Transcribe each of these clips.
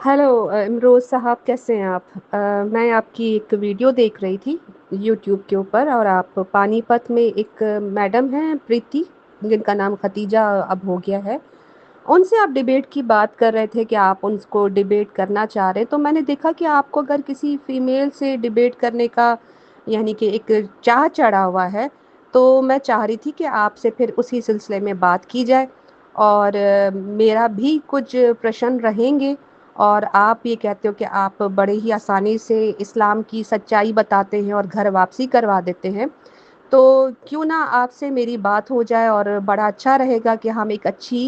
Hello Imroz साहब, कैसे हैं आप? मैं आपकी एक वीडियो देख रही थी यूट्यूब के ऊपर, और आप पानीपत में एक मैडम हैं प्रीति, जिनका नाम खतीजा अब हो गया है। उनसे आप डिबेट की बात कर रहे थे कि आप उनको डिबेट करना चाह रहे हैं। तो मैंने देखा कि आपको अगर किसी फीमेल से डिबेट करने का यानी कि एक चाह चढ़ा हुआ है, तो मैं चाह रही थी कि आपसे फिर उसी सिलसिले में बात की जाए। और मेरा भी कुछ प्रश्न रहेंगे। और आप ये कहते हो कि आप बड़े ही आसानी से इस्लाम की सच्चाई बताते हैं और घर वापसी करवा देते हैं। तो क्यों ना आपसे मेरी बात हो जाए, और बड़ा अच्छा रहेगा कि हम एक अच्छी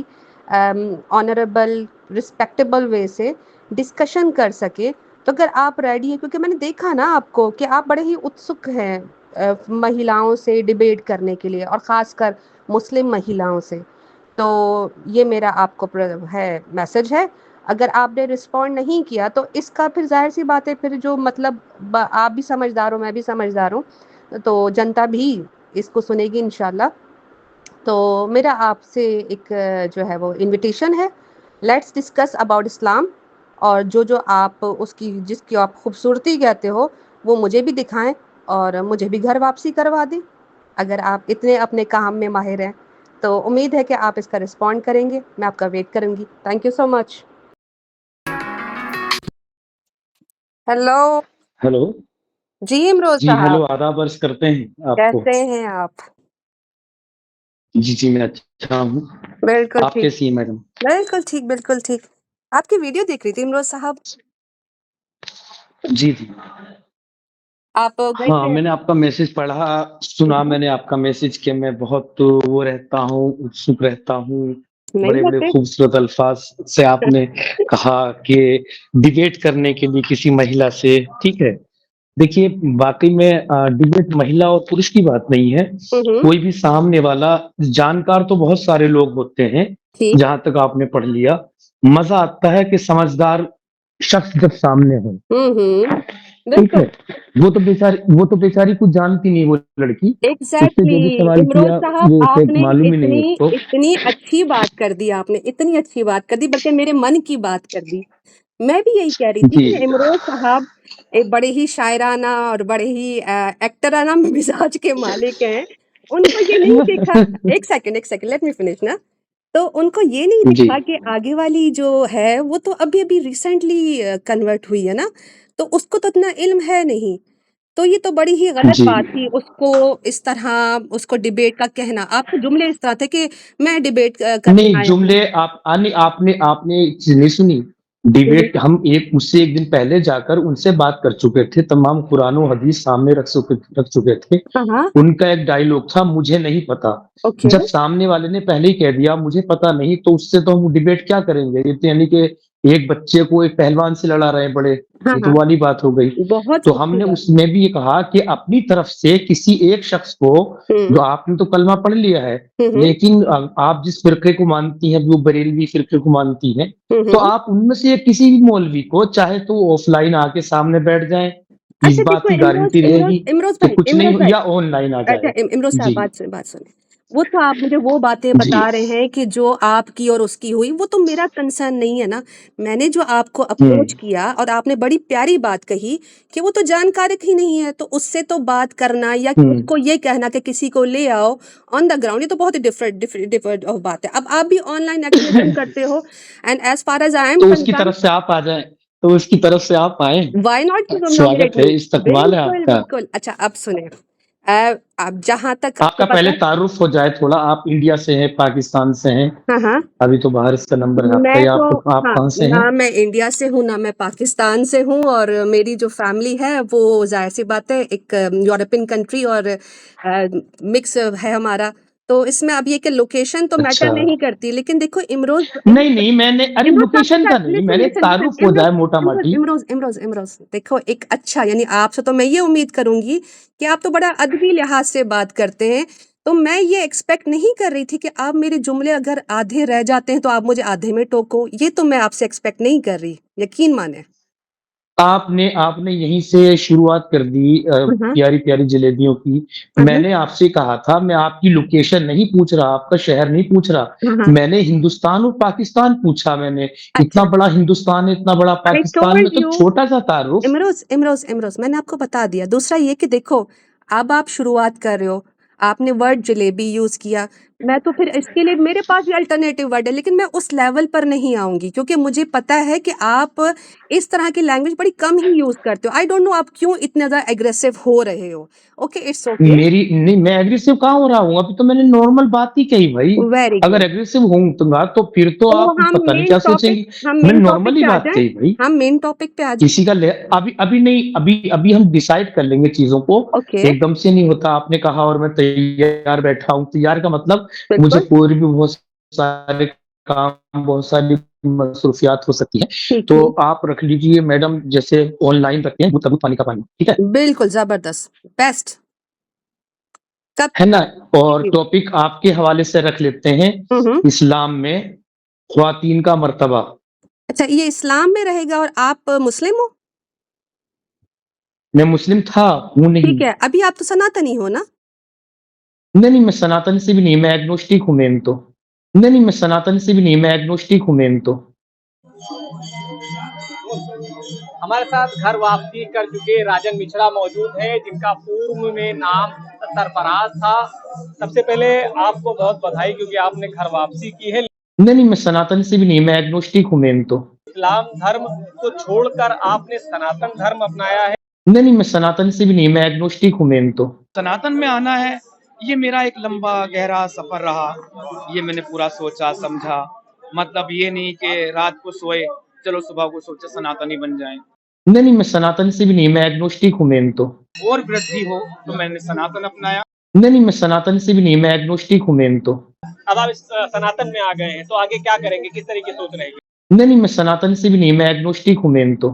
ऑनरेबल रिस्पेक्टेबल वे से डिस्कशन कर सके। तो अगर आप रेडी हैं, क्योंकि मैंने देखा ना आपको कि आप बड़े ही उत्सुक हैं महिलाओं से डिबेट करने के लिए, और ख़ासकर मुस्लिम महिलाओं से। तो ये मेरा आपको है मैसेज है। अगर आपने रिस्पॉन्ड नहीं किया तो इसका फिर जाहिर सी बात है, फिर जो मतलब आप भी समझदार हो, मैं भी समझदार हूँ, तो जनता भी इसको सुनेगी इंशाल्लाह। तो मेरा आपसे एक जो है वो इनविटेशन है। लेट्स डिस्कस अबाउट इस्लाम। और जो जो आप उसकी जिसकी आप खूबसूरती कहते हो, वो मुझे भी दिखाएं, और मुझे भी घर वापसी करवा दें। अगर आप इतने अपने काम में माहिर हैं, तो उम्मीद है कि आप इसका रिस्पॉन्ड करेंगे। मैं आपका वेट करूंगी। Thank you so much. Hello. Hello. जी इमरोज जी, साहब, हेलो, आदाब अर्ज़ करते हैं आपको। कैसे हैं आप? जी, जी, मैं अच्छा हूँ। बिल्कुल आप ठीक। कैसी हैं मैडम? बिल्कुल ठीक, बिल्कुल ठीक। आपकी वीडियो देख रही थी इमरोज साहब। जी, जी। आप गए हाँ, थे? मैंने आपका मैसेज पढ़ा, सुना मैंने आपका मैसेज कि मैं बहुत वो रहता हूँ, उत्सुक रहता हूँ। नहीं बड़े-बड़े रहते? खूबसूरत अल्फ़ाज़ से आपने कहा कि डिबेट करने के लिए किसी महिला से, ठीक है। देखिए, वाक़ई में डिबेट महिला और पुरुष की बात नहीं है। हुँ, हुँ। कोई भी सामने वाला जानकार तो बहुत सारे लोग होते हैं, ठीक। जहाँ तक आपने पढ़ लिया। मज़ा आता है कि समझदार शख्स जब सामने हो, हुँ, हुँ। ठीक है? बिल्कुल, वो तो बेचारी कुछ जानती नहीं वो लड़की। उससे एग्ज़ैक्टली। जो भी सवाल इमरोज़ किया साहब, वो उसे आपने मालूम ही नहीं इतनी उसको। इतनी अच्छी बात कर दी, आपने इतनी अच्छी बात कर दी, बल्कि मेरे मन की बात कर दी। मैं भी यही कह रही थी जी। कि इमरोज़ साहब एक बड़े ही शायराना और बड़े ही एक्टराना मिज़ाज के मालिक हैं। उनको ये नहीं दिखा। एक सेकंड, लेट मी फिनिश ना। तो उनको ये नहीं जी। दिखा कि आगे वाली जो है, वो तो अभी-अभी रिसेंटली कन्वर्ट हुई है ना, तो उसको तो इतना इल्म है नहीं। तो ये तो बड़ी ही गलत जी। बात थी, उसको इस तरह उसको डिबेट का कहना। आपके जुमले इस तरह थे कि मैं डिबेट करने नहीं, आया हूँ। जुमले आप आने आपने आपने एक चीज़ नहीं सुनी। हुँ, हुँ। डिबेट हम एक उससे 1 दिन पहले जाकर उनसे बात कर चुके थे, तमाम कुरान व हदीस सामने रख चुके थे। हाँ, हाँ। उनका एक डायलॉग था, मुझे नहीं पता। ओके। जब सामने वाले ने पहले ही कह दिया मुझे पता नहीं, तो उससे तो हम डिबेट क्या करेंगे? ये तो यानी कि एक बच्चे को एक पहलवान से लड़ा रहे हैं बड़े, हाँ, ये तो हाँ। वाली बात हो गई। बहुत तो अच्छी हमने बात। उसमें भी ये कहा कि अपनी तरफ से किसी एक शख्स को, हुँ। जो आपने तो कलमा पढ़ लिया है, हुँ, हुँ। लेकिन आप जिस फ़िरके को मानती हैं, वो बरेलवी फ़िरके को मानती हैं, हुँ, तो हुँ। आप उनमें से किसी भी मौलवी को चाहे तो ऑफ़लाइन आके सामने बैठ जाएँ, इस अच्छा बात देखो की इमरोज़ गारंटी इमरोज़ रहेगी इमरोज़ कि भाई कुछ इमरोज़ नहीं भाई या ऑनलाइन आ अच्छा जाए। इमरोज़ साहब, जी, बात सुनें। वो तो आप मुझे वो बातें जी। बता रहे हैं कि जो आपकी और उसकी हुई, वो तो मेरा कंसर्न नहीं है ना। मैंने जो आपको हुँ, अप्रोच किया, और आपने बड़ी प्यारी बात कही कि वो तो जानकारक ही नहीं है, तो उससे तो बात करना या कि हुँ। उसको ये कहना कि किसी को ले आओ ऑन द ग्राउंड, ये तो बहुत ही डिफरेंट ऑफ बात है। अब आप भी ऑनलाइन एक्टिविज़्म करते हो, and as far as I am तो उसकी कंसर्न्ड, तरफ से आप आ जाएँ, तो उसकी तरफ से आप आएँ। व्हाई नॉट यू स्वागत नॉमिनेट है, मी? इस्तकबाल है बिल्कुल, आपका। बिल्कुल। अच्छा अब सुनें, अब जहाँ तक आपको आपका पता पहले है। तारुफ हो जाए थोड़ा, आप इंडिया से हैं, पाकिस्तान से हैं, हाँ, हाँ। अभी तो बाहर इसका नंबर है आपका, मैं या तो आप हाँ, कहाँ से हैं? ना मैं इंडिया से हूँ, ना मैं पाकिस्तान से हूँ, और मेरी जो फैमिली है वो ज़ाहिर-सी बात है एक यूरोपियन कंट्री और मिक्स है हमारा। तो इसमें अब ये कि लोकेशन तो मैटर अच्छा। नहीं करती, लेकिन देखो इमरोज़ नहीं, इमरोज़ नहीं, मैंने अरे इमरोज़ साहब, लोकेशन अच्छा का नहीं, लिसन मैंने लिसन लिसन तारुफ हो इमरोज़ जाए इमरोज़ मोटा-माटी। इमरोज़ इमरोज़ इमरोज़ देखो, एक अच्छा यानी आपसे तो मैं ये उम्मीद करूँगी कि आप तो बड़ा अदबी लिहाज़ से बात करते हैं। तो मैं ये एक्सपेक्ट नहीं कर रही थी कि आप मेरे जुमले अगर आधे रह जाते हैं तो आप मुझे आधे में टोको। ये तो मैं आपसे एक्सपेक्ट नहीं कर रही, यकीन मानें। आपने आपने यहीं से शुरुआत कर दी हाँ, प्यारी-प्यारी जलेबियों की। हाँ, हाँ, मैंने आपसे कहा था मैं आपकी लोकेशन नहीं पूछ रहा, आपका शहर नहीं पूछ रहा। हाँ, हाँ। मैंने हिंदुस्तान और पाकिस्तान पूछा मैंने। इतना अच्छा, बड़ा हिंदुस्तान है, इतना बड़ा आई पाकिस्तान में टोल्ड तो यू छोटा-सा तारुफ। इमरोज़ मैंने आपको बता दिया। दूसरा ये कि देखो, अब आप शुरुआत कर रहे हो, आपने वर्ड जलेबी यूज़ किया, मैं तो फिर इसके लिए मेरे पास भी अल्टरनेटिव वर्ड है, लेकिन मैं उस लेवल पर नहीं आऊँगी क्योंकि मुझे पता है कि आप इस तरह की लैंग्वेज बड़ी कम ही यूज़ करते हो। आई डोंट नो आप क्यों इतने ज़्यादा एग्रेसिव हो रहे हो। ओके, इट्स ओके, मेरी नहीं मैं एग्रेसिव कहाँ हो रहा हूँ? अभी तो मैंने नॉर्मल बात ही कही भाई। वेरी अगर गुड। एग्रेसिव होऊँगा तो फिर तो तो आप पता नहीं क्या सोचेंगे। हम मैंने मेन टॉपिक नॉर्मल ही पे आ बात जाएँ? कही भाई। हम मेन टॉपिक पे आ जाएँ? किसी का ले अभी अभी नहीं अभी अभी हम डिसाइड कर लेंगे चीज़ों को, ओके, एकदम से नहीं होता। आपने कहा और मैं तैयार बैठा हूँ। तैयार का मतलब मुझे बिल्कुल, और भी बहुत सारे काम, बहुत सारी मसरूफियात हो सकती हैं। ठीक तो है। आप रख लीजिए मैडम जैसे ऑनलाइन रखते हैं गुत्त-गुत्त पानी का पानी, ठीक है? बिल्कुल, ज़बरदस्त, बेस्ट। कब है ना? और जी। टॉपिक आपके हवाले से रख लेते हैं, हुँ, हुँ। इस्लाम में ख़्वातीन का मर्तबा। अच्छा, ये इस्लाम में रहेगा और आप मुस्लिम हो? मैं मुस्लिम था, हूँ नहीं। ठीक है, अभी आप तो सनातनी हो ना? नहीं, नहीं, मैं सनातन से भी नहीं, मैं एग्नोस्टिक हूँ मेन तो। नहीं, नहीं, मैं सनातन से भी नहीं, मैं एग्नोस्टिक हूँ मेन तो। हमारे साथ घर वापसी कर चुके राजन मिश्रा मौजूद हैं, जिनका पूर्व में नाम सरफराज था। सबसे पहले आपको बहुत बधाई, क्योंकि आपने घर वापसी की है। नहीं, नहीं, मैं सनातन से भी नहीं, मैं एग्नोस्टिक हूँ मेन तो। इस्लाम धर्म को छोड़कर आपने सनातन धर्म अपनाया है। नहीं, नहीं, मैं सनातन से भी नहीं, मैं एग्नोस्टिक हूँ मेन तो। सनातन में आना है, ये मेरा एक लंबा गहरा सफर रहा। ये मैंने पूरा सोचा समझा, मतलब ये नहीं कि रात को सोए चलो सुबह को सोचे सनातनी बन जाएं। नहीं, नहीं, मैं सनातन से भी नहीं, मैं एग्नोस्टिक हूँ मेन तो। और वृद्धि हो तो मैंने सनातन अपनाया। नहीं, नहीं, मैं सनातन से भी नहीं, मैं एग्नोस्टिक हूँ मेन तो। अब आप इस सनातन में आ गए हैं, तो आगे क्या करेंगे, किस तरीके सोच रहेंगे? नहीं, नहीं, मैं सनातन से भी नहीं, मैं एग्नोस्टिक हूँ मेन तो।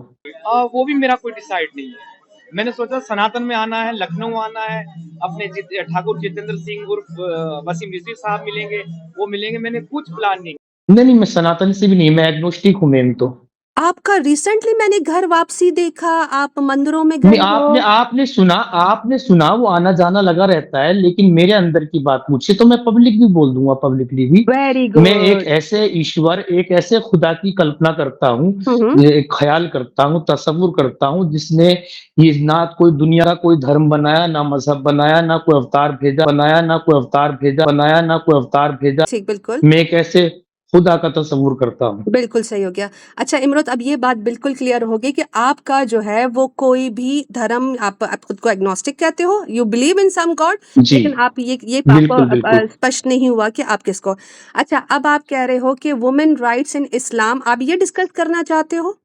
वो भी मेरा कोई डिसाइड नहीं है। मैंने सोचा सनातन में आना है, लखनऊ आना है, अपने ठाकुर जितेंद्र सिंह उर्फ वसीम रिजवी साहब मिलेंगे, वो मिलेंगे। मैंने कुछ प्लान नहीं। नहीं, नहीं, मैं सनातन से भी नहीं, मैं एग्नोस्टिक हूँ मेन तो। आपका रिसेंटली मैंने घर वापसी देखा, आप मंदिरों में नहीं, गए हो। आपने सुना वो आना-जाना लगा रहता है, लेकिन मेरे अंदर की बात पूछिए तो मैं पब्लिक भी बोल दूँगा पब्लिकली भी। वेरी मैं एक गुड। ऐसे ईश्वर, एक ऐसे खुदा की कल्पना करता हूँ, हुँ, हुँ। ये ख़्याल करता हूँ, तसव्वुर करता हूँ जिसने ये ना कोई दुनिया का कोई धर्म बनाया, ना मज़हब बनाया, ना कोई अवतार भेजा बनाया, ना कोई अवतार भेजा बनाया, ना कोई अवतार भेजा। ठीक, बिल्कुल। मैं एक ऐसे खुदा का तसव्वुर करता हूँ। बिल्कुल सही हो गया। अच्छा इमरत, अब ये बात बिल्कुल क्लियर हो गई कि आपका जो है वो कोई भी धर्म, आप खुद को एग्नोस्टिक कहते हो, you believe in some god, जी, लेकिन आप ये आपको बिल्कुल, बिल्कुल। स्पष्ट नहीं हुआ कि आप किसको। अच्छा, अब आप कह रहे हो कि वुमेन राइट्स इन इस्लाम, आप ये डिस्कस करना चाहते हो?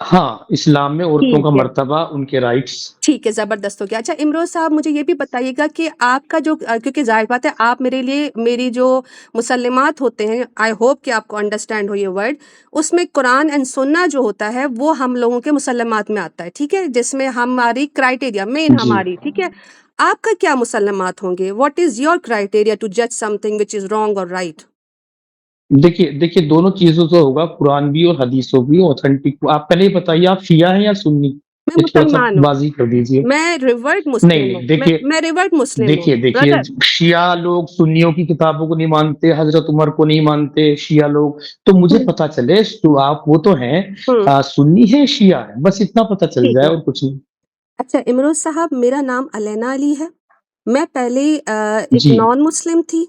हाँ, इस्लाम में औरतों ठीक का है। मर्तबा, उनके राइट्स। ठीक है, ज़बरदस्त हो गया। अच्छा इमरोज़ साहब, मुझे ये भी बताइएगा कि आपका जो क्योंकि ज़ाहिर बात है आप मेरे लिए, मेरी जो मुसल्लिमात होते हैं, आई होप कि आपको अंडरस्टैंड हो ये वर्ड, उसमें कुरान एंड सुन्ना जो होता है वो हम लोगों के मुसल्लमात में आता है, ठीक है? जिसमें हमारी क्राइटेरिया मेन जी। हमारी, ठीक है? आपका क्या मुसल्लमात होंगे? What is your criteria to जज समथिंग व्हिच इज़ रॉन्ग और राइट? देखिए देखिए दोनों चीज़ों से होगा, कुरान भी और हदीसों भी ऑथेंटिक। आप पहले ये बताइए आप शिया हैं या सुन्नी? मैं ये थोड़ा-सा मुसलमान हूँ, वाज़िह कर दीजिए। मैं रिवर्ट नहीं, मुस्लिम हूँ, नहीं, देखिए मैं रिवर्ट मुस्लिम हूँ, देखिए देखिए ब्रदर। शिया लोग सुन्नियों की किताबों को नहीं मानते, हज़रत उमर को नहीं मानते शिया लोग। तो मुझे हुँ, पता चले तो आप वो तो हैं हुँ, सुन्नी हैं, शिया हैं, बस इतना पता चल ठीक जाए है। और कुछ नहीं। अच्छा इमरोज़ साहब, मेरा नाम अलैना अली है। मैं पहले एक जी। नॉन मुस्लिम थी।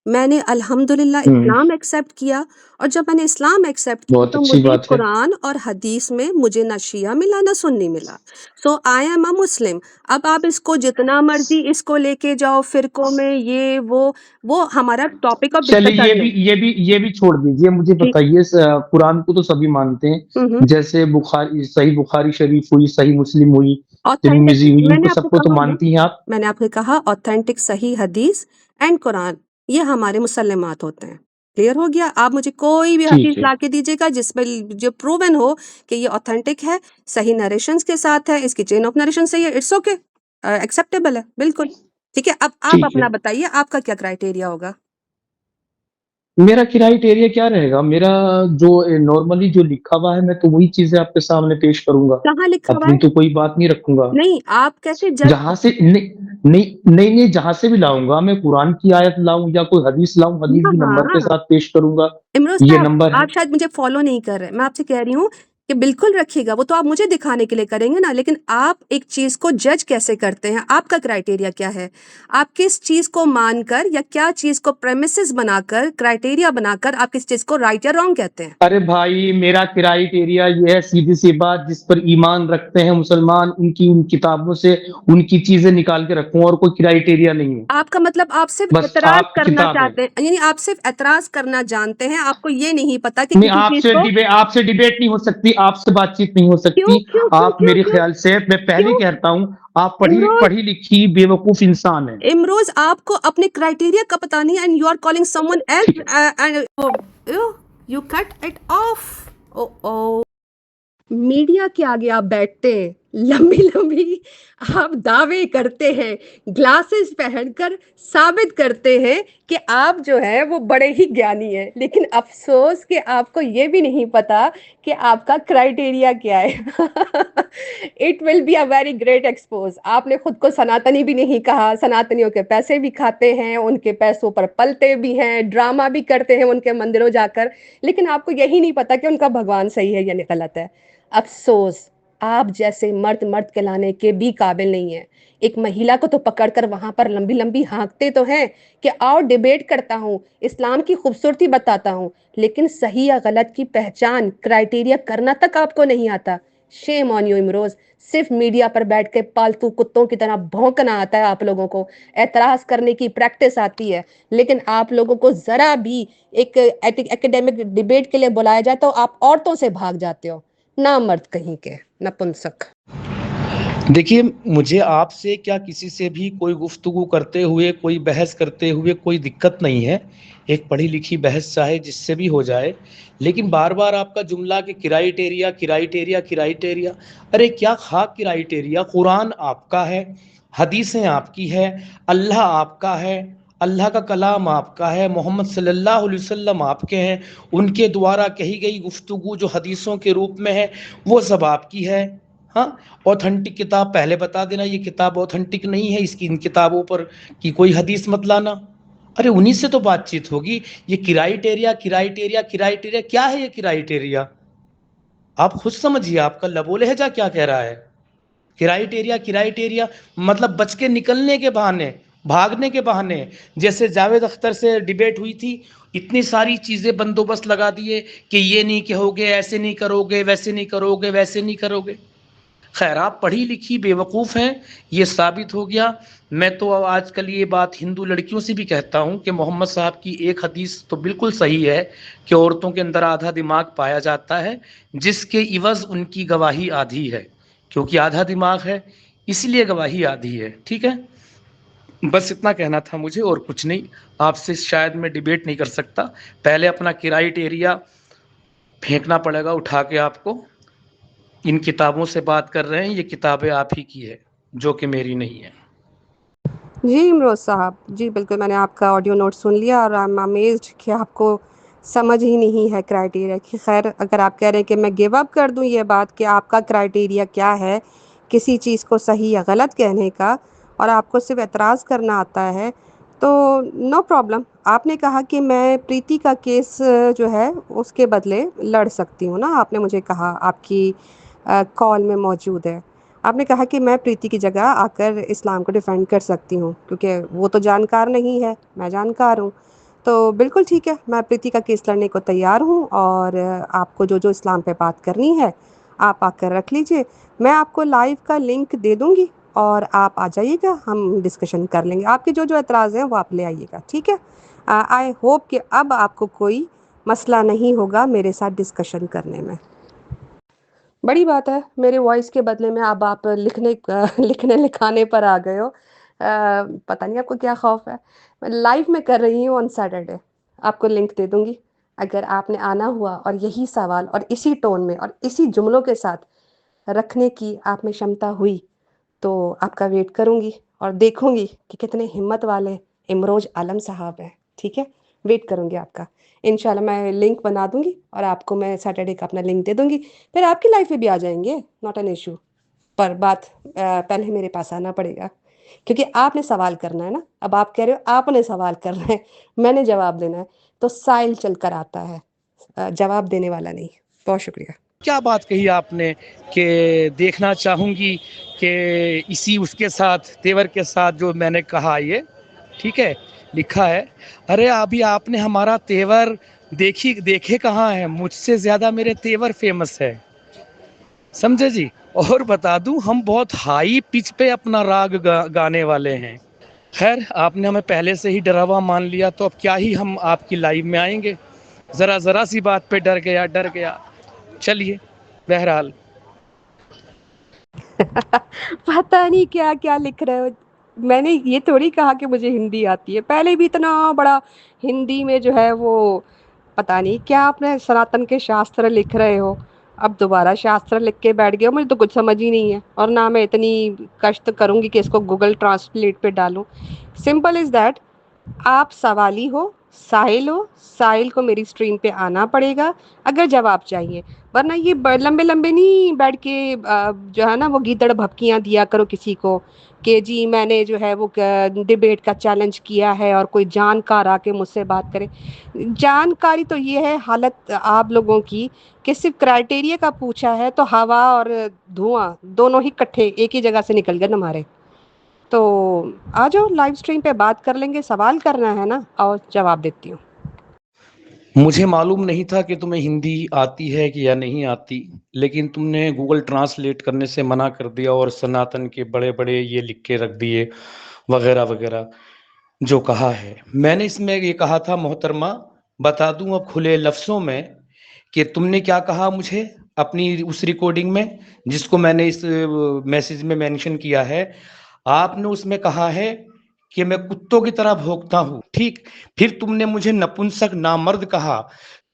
मैंने अल्हम्दुलिल्लाह हुँ, इस्लाम एक्सेप्ट किया, और जब मैंने इस्लाम एक्सेप्ट किया बहुत तो अच्छी मुझे बात है। कुरान और हदीस में मुझे ना शिया मिला ना सुन्नी मिला। सो आई एम अ मुस्लिम। अब आप इसको जितना मर्ज़ी इसको लेके जाओ फ़िरकों में, ये वो हमारा टॉपिक ऑफ चलिए डिस्कशन नहीं। ये भी छोड़ दीजिए। मुझे ठीक। बताइए कुरान को तो सभी मानते हुँ, हैं। हुँ। जैसे सही बुखारी शरीफ हुई, सही मुस्लिम हुई, ऑथेंटिक, तिर्मिज़ी हुई, मैंने इनको आपको सबको तो कहा ना, मानती हैं आप? मैंने आपको कहा ऑथेंटिक सही हदीस एंड कुरान, ये हमारे मुसल्लमात होते हैं। क्लियर हो गया? आप मुझे कोई भी हदीस ठीक है, ला के दीजिएगा जिसमें जो प्रूवन हो कि ये ऑथेंटिक है, सही नरेशंस के साथ है, इसकी चेन ऑफ नरेशन सही है, इट्स ओके, एक्सेप्टेबल है, बिल्कुल। ठीक है, अब आप ठीक है। अपना बताइए, आपका क्या क्राइटेरिया होगा? मेरा क्राइटेरिया क्या रहेगा? मेरा जो नॉर्मली जो लिखा हुआ है, मैं तो वही चीज़ें आपके सामने पेश करूँगा। कहाँ लिखा हुआ अपनी है? तो कोई बात नहीं रखूँगा। नहीं, आप कैसे जज जहाँ से नहीं, जहाँ से भी लाऊँगा, मैं कुरान की आयत लाऊँ या कोई हदीस लाऊँ, हदीस भी हाँ, नंबर के हाँ। साथ पेश करूँगा। इमरोज़ ये साहब, नंबर है। आप शायद मुझे फ़ॉलो नहीं कर रहे हैं। मैं आपसे कह रही हूँ कि बिल्कुल रखिएगा, वो तो आप मुझे दिखाने के लिए करेंगे ना, लेकिन आप एक चीज़ को जज कैसे करते हैं? आपका क्राइटेरिया क्या है? आप किस चीज़ को मानकर या क्या चीज़ को प्रेमिसेस बनाकर, क्राइटेरिया बनाकर आप किस चीज़ को राइट या रॉन्ग कहते हैं? अरे भाई, मेरा क्राइटेरिया ये है, सीधी-सी बात, जिस पर ईमान रखते हैं मुसलमान, उनकी उन किताबों से उनकी चीज़ें निकाल के रखूँ, और कोई क्राइटेरिया नहीं है। आपका मतलब आप सिर्फ़ बस एतराज़ आपकी करना किताब है। चाहते हैं, यानी आप सिर्फ़ एतराज़ करना जानते हैं, आपको ये नहीं पता कि नहीं, किसी चीज़ को आपसे डिबेट नहीं हो सकती, आपसे बातचीत नहीं हो क्यों, सकती। क्यों, क्यों, आप क्यों, मेरे क्यों, ख़्याल से, मैं पहले ही क्यों? कहता हूँ, आप इमरोज़ पढ़ी-लिखी बेवकूफ़ इंसान हैं। इमरोज़ आपको अपने क्राइटेरिया का पता नहीं है and you are calling someone ठीक एल्स है। And you cut it off. Oh oh! Media के आगे आप बैठते हैं, लंबी-लंबी आप दावे करते हैं, ग्लासेस पहनकर साबित करते हैं कि आप जो है वो बड़े ही ज्ञानी हैं। लेकिन अफ़सोस कि आपको ये भी नहीं पता कि आपका क्राइटेरिया क्या है। It will be a very great expose. आपने खुद को सनातनी भी नहीं कहा, सनातनियों के पैसे भी खाते हैं, उनके पैसों पर पलते भी हैं, ड्रामा भी करते हैं उनके मंदिरों जाकर, लेकिन आपको यही नहीं पता कि उनका भगवान सही है या गलत है। अफ़सोस, आप जैसे मर्द कहलाने के भी काबिल नहीं हैं। एक महिला को तो पकड़कर वहाँ पर लंबी-लंबी हाँकते तो हैं कि आओ डिबेट करता हूँ, इस्लाम की खूबसूरती बताता हूँ, लेकिन सही या गलत की पहचान, क्राइटेरिया करना तक आपको नहीं आता। Shame on you Imroz. सिर्फ़ मीडिया पर बैठ के पालतू कुत्तों की तरह भौंकना आता है आप लोगों को, एतराज़ करने की प्रैक्टिस आती है, लेकिन आप लोगों को ज़रा भी एक एकेडमिक डिबेट के लिए बुलाया जाए तो आप औरतों से भाग जाते हो। नामर्द कहीं के, नपुंसक। देखिए, मुझे आपसे क्या किसी से भी कोई गुफ्तगू करते हुए, कोई बहस करते हुए कोई दिक्कत नहीं है। एक पढ़ी-लिखी बहस चाहे जिससे भी हो जाए, लेकिन बार-बार आपका जुमला कि क्राइटेरिया, क्राइटेरिया, क्राइटेरिया। अरे क्या ख़ाक क्राइटेरिया? कुरान आपका है, हदीसें आपकी हैं, अल्लाह आपका है, अल्लाह का कलाम आपका है, मोहम्मद सल्लल्लाहु अलैहि वसल्लम आपके हैं, उनके द्वारा कही गई गुफ्तगू जो हदीसों के रूप में है, वो सब आपकी है। हाँ, ऑथेंटिक किताब पहले बता देना, ये किताब ऑथेंटिक नहीं है, इसकी इन किताबों पर की कोई हदीस मत लाना। अरे उन्हीं से तो बातचीत होगी। ये क्राइटेरिया क्राइटेरिया क्राइटेरिया क्या है? ये क्राइटेरिया आप खुद समझिए, आपका लबो लहजा क्या कह रहा है? क्राइटेरिया क्राइटेरिया मतलब बच के निकलने के बहाने, भागने के बहाने। जैसे जावेद अख्तर से डिबेट हुई थी, इतनी सारी चीज़ें बंदोबस्त लगा दिए कि ये नहीं कहोगे, ऐसे नहीं करोगे, वैसे नहीं करोगे, वैसे नहीं करोगे। खैर, आप पढ़ी लिखी बेवकूफ़ हैं, ये साबित हो गया। मैं तो आजकल ये बात हिंदू लड़कियों से भी कहता हूँ कि मोहम्मद साहब की एक हदीस तो बिल्कुल सही है कि औरतों के अंदर आधा दिमाग पाया जाता है, जिसके इवज़ उनकी गवाही आधी है। क्योंकि आधा दिमाग है, इसलिए गवाही आधी है। ठीक है? बस इतना कहना था मुझे, और कुछ नहीं। आपसे शायद मैं डिबेट नहीं कर सकता। पहले अपना क्राइटेरिया फेंकना पड़ेगा उठा के आपको। इन किताबों से बात कर रहे हैं, ये किताबें आप ही की है, जो कि मेरी नहीं है। जी इमरोज़ साहब, जी बिल्कुल मैंने आपका ऑडियो नोट सुन लिया और आई एम अमेज़्ड कि आपको समझ ही नहीं है क्राइटेरिया की। ख़ैर अगर आप कह रहे हैं कि मैं गिव अप कर दूँ ये बात कि आपका क्राइटेरिया क्या है, किसी चीज़ को सही या गलत कहने का और आपको सिर्फ़ एतराज़ करना आता है, तो नो प्रॉब्लम। आपने कहा कि मैं प्रीति का केस जो है उसके बदले लड़ सकती हूँ ना, आपने मुझे कहा आपकी कॉल में मौजूद है। आपने कहा कि मैं प्रीति की जगह आकर इस्लाम को डिफेंड कर सकती हूँ क्योंकि वो तो जानकार नहीं है, मैं जानकार हूँ। तो बिल्कुल ठीक है, मैं प्रीति का केस लड़ने को तैयार हूँ और आपको जो-जो इस्लाम पे बात करनी है, आप आकर रख लीजिए। मैं आपको लाइव का लिंक दे दूँगी और आप आ जाइएगा, हम डिस्कशन कर लेंगे। आपके जो-जो एतराज़ हैं, वो आप ले आइएगा, ठीक है? आई होप कि अब आपको कोई मसला नहीं होगा मेरे साथ डिस्कशन करने में। बड़ी बात है, मेरे वॉइस के बदले में अब आप लिखने-लिखाने पर आ गए हो। पता नहीं आपको क्या खौफ़ है? मैं लाइव में कर रही हूँ ऑन सैटरडे, आपको लिंक दे दूँगी। अगर आपने आना हुआ और यही सवाल और इसी टोन में और इसी जुमलों के साथ रखने की आप में क्षमता हुई, तो आपका वेट करूँगी और देखूँगी कि कितने हिम्मत वाले इमरोज़ आलम साहब हैं, ठीक है? वेट करूँगी आपका। इंशाल्लाह मैं लिंक बना दूँगी और आपको मैं सैटरडे का अपना लिंक दे दूँगी। फिर आपकी लाइफ में भी आ जाएँगे, नॉट एन इश्यू। पर पहले मेरे पास आना पड़ेगा, क्योंकि आपने सवाल करना है ना। अब आप कह रहे हो आपने सवाल करना है, मैंने जवाब देना है, तो साइल चलकर आता है, जवाब देने वाला नहीं। बहुत शुक्रिया। क्या बात कही आपने कि देखना चाहूंगी कि इसी उसके साथ तेवर के साथ जो मैंने कहा ये ठीक है लिखा है। अरे अभी आपने हमारा तेवर देखे कहाँ है, मुझसे ज्यादा मेरे तेवर फेमस है, समझे जी। और बता दूं हम बहुत हाई पिच पे अपना राग गाने वाले हैं। खैर आपने हमें पहले से ही डरावा मान लिया तो अब क्या ही हम आपकी लाइव में आएंगे, जरा जरा सी बात पे डर गया। चलिए बहरहाल। पता नहीं क्या-क्या लिख रहे हो। मैंने ये थोड़ी कहा कि मुझे हिंदी आती है। पहले भी इतना बड़ा हिंदी में जो है वो पता नहीं क्या आपने सनातन के शास्त्र लिख रहे हो। अब दोबारा शास्त्र लिख के बैठ गए हो, मुझे तो कुछ समझ ही नहीं है और ना मैं इतनी कष्ट करूँगी कि इसको गूगल ट्रांसलेट पे डालूँ। सिंपल इज़ दैट, आप सवाली हो, साहिल हो, साहिल को मेरी स्ट्रीम पे आना पड़ेगा अगर जवाब चाहिए। वरना ये लंबे-लंबे नहीं बैठ के जो है ना वो गीदड़ भभकियाँ दिया करो किसी को कि जी मैंने जो है वो डिबेट का चैलेंज किया है और कोई जानकार आके मुझसे बात करे। जानकारी तो ये है हालत आप लोगों की कि सिर्फ क्राइटेरिया का पूछा है तो हवा और धुआं दोनों ही इकट्ठे एक ही जगह से निकल गए ना हमारे। तो आ जाओ लाइव स्ट्रीम पे बात कर लेंगे, सवाल करना है ना, और जवाब देती हूँ। मुझे मालूम नहीं था कि तुम्हें हिंदी आती है कि या नहीं आती, लेकिन तुमने गूगल ट्रांसलेट करने से मना कर दिया और सनातन के बड़े बड़े ये लिख के रख दिए वगैरह वगैरह जो कहा है। मैंने इसमें ये कहा था मोहतरमा, बता दूं अब खुले लफ्जों में कि तुमने क्या कहा मुझे अपनी उस रिकॉर्डिंग में जिसको मैंने इस मैसेज में मेंशन किया है। आपने उसमें कहा है कि मैं कुत्तों की तरह भौंकता हूँ, ठीक। फिर तुमने मुझे नपुंसक नामर्द कहा,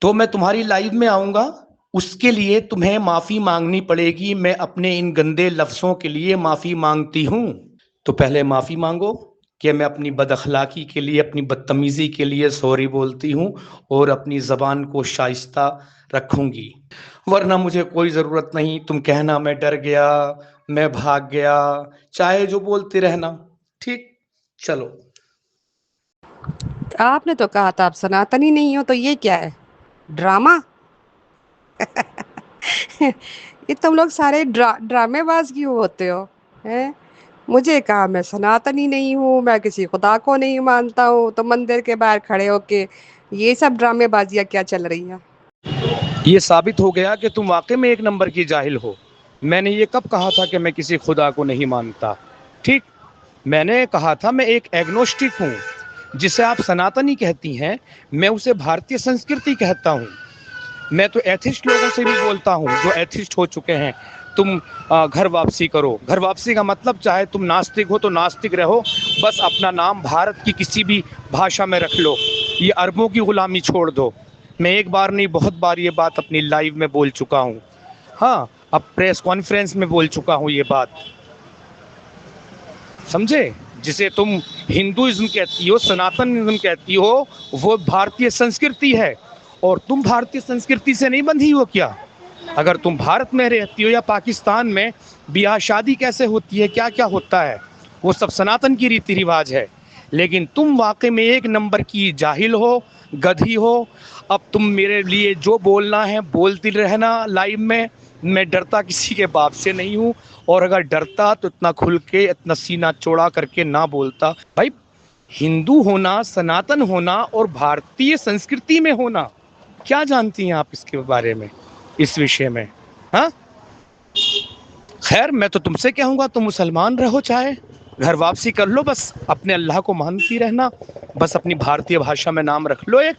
तो मैं तुम्हारी लाइव में आऊंगा, उसके लिए तुम्हें माफी मांगनी पड़ेगी। मैं अपने इन गंदे लफ्जों के लिए माफी मांगती हूँ। तो पहले माफी मांगो कि मैं अपनी बदअखलाकी के लिए, अपनी बदतमीजी के लिए सॉरी बोलती हूँ और अपनी जबान को शाइस्ता रखूंगी। वरना मुझे कोई जरूरत नहीं, तुम कहना मैं डर गया, मैं भाग गया, चाहे जो बोलते रहना, ठीक। चलो। आपने तो कहा था आप सनातनी नहीं हो, तो ये क्या है, ड्रामा? ये तुम लोग सारे ड्रामेबाज क्यों होते हो हैं? मुझे कहा मैं सनातनी नहीं हूँ, मैं किसी खुदा को नहीं मानता हूँ, तो मंदिर के बाहर खड़े होके ये सब ड्रामेबाजियाँ क्या चल रही हैं? ये साबित हो गया कि तुम वाकई में एक नंबर की जाहिल हो। मैंने ये कब कहा था कि मैं किसी खुदा को नहीं मानता, ठीक। मैंने कहा था मैं एक एग्नोस्टिक हूँ, जिसे आप सनातनी कहती हैं, मैं उसे भारतीय संस्कृति कहता हूँ। मैं तो एथिस्ट लोगों से भी बोलता हूँ जो एथिस्ट हो चुके हैं, तुम घर वापसी करो। घर वापसी का मतलब चाहे तुम नास्तिक हो तो नास्तिक रहो, बस अपना नाम भारत की किसी भी भाषा में रख लो, ये अरबों की गुलामी छोड़ दो। मैं एक बार नहीं बहुत बार ये बात अपनी लाइव में बोल चुका हूँ, हाँ, अब प्रेस कॉन्फ्रेंस में बोल चुका हूँ ये बात, समझे। जिसे तुम हिंदुइज्म कहती हो, सनातनिज्म कहती हो, वो भारतीय संस्कृति है और तुम भारतीय संस्कृति से नहीं बंधी हो क्या? अगर तुम भारत में रहती हो या पाकिस्तान में, ब्याह शादी कैसे होती है, क्या क्या होता है, वो सब सनातन की रीति रिवाज है। लेकिन तुम वाकई में एक नंबर की जाहिल हो, गधी हो। अब तुम मेरे लिए जो बोलना है बोलती रहना लाइव में, मैं डरता किसी के बाप से नहीं हूँ, और अगर डरता तो इतना खुल के, इतना सीना चौड़ा करके ना बोलता। भाई, हिंदू होना, सनातन होना और भारतीय संस्कृति में होना, क्या जानती हैं आप इसके बारे में, इस विषय में? हाँ, खैर मैं तो तुमसे कहूँगा तुम मुसलमान रहो, चाहे घर वापसी कर लो, बस अपने अल्लाह को मानती रहना, बस अपनी भारतीय भाषा में नाम रख लो, एक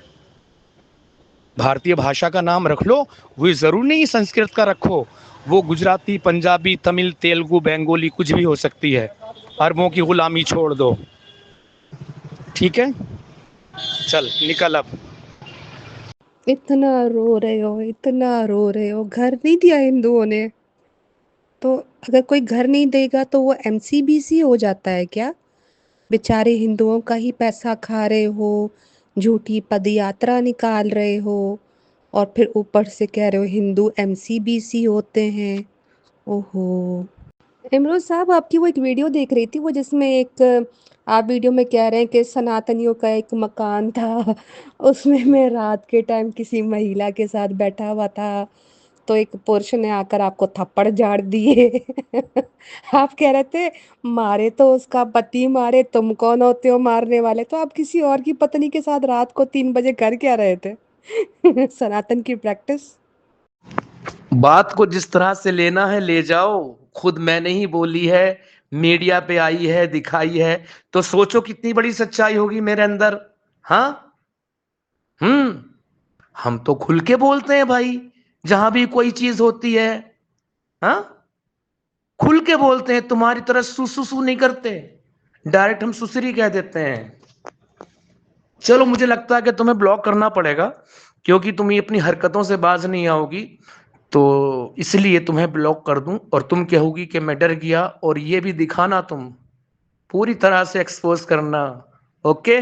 भारतीय भाषा का नाम रख लो। वो ज़रूर नहीं संस्कृत का रखो, वो गुजराती, पंजाबी, तमिल, तेलुगु, बंगाली कुछ भी हो सकती है। अरबों की गुलामी छोड़ दो, ठीक है। चल निकल अब। इतना रो रहे हो, इतना रो रहे हो, घर नहीं दिया हिंदुओं ने? तो अगर कोई घर नहीं देगा तो वो एमसीबीसी हो जाता है क्या? बेचारे हिंदुओं का ही पैसा खा रहे हो, झूठी पदयात्रा निकाल रहे हो और फिर ऊपर से कह रहे हो हिंदू एमसीबीसी होते हैं। ओहो। इमरोज साहब, आपकी वो एक वीडियो देख रही थी, वो जिसमें एक आप वीडियो में कह रहे हैं कि सनातनियों का एक मकान था उसमें मैं रात के टाइम किसी महिला के साथ बैठा हुआ था, तो एक पुरुष ने आकर आपको थप्पड़ झाड़ दिए आप कह रहे थे मारे तो उसका पति मारे, तुम कौन होते हो मारने वाले? तो आप किसी और की पत्नी के साथ रात को 3 बजे कर क्या रहे थे? सनातन की प्रैक्टिस। बात को जिस तरह से लेना है ले जाओ, खुद मैंने ही बोली है, मीडिया पे आई है, दिखाई है, तो सोचो कितनी बड़ी सच्चाई होगी मेरे अंदर। हाँ। हम तो खुल के बोलते हैं भाई, जहां भी कोई चीज होती है। हाँ, खुल के बोलते हैं, तुम्हारी तरह सुसु नहीं करते, डायरेक्ट हम सुसरी कह देते हैं। चलो, मुझे लगता है कि तुम्हें ब्लॉक करना पड़ेगा, क्योंकि तुम ये अपनी हरकतों से बाज नहीं आओगी, तो इसलिए तुम्हें ब्लॉक कर दूं, और तुम कहोगी कि मैं डर गया, और ये भी दिखाना, तुम पूरी तरह से एक्सपोज करना। ओके।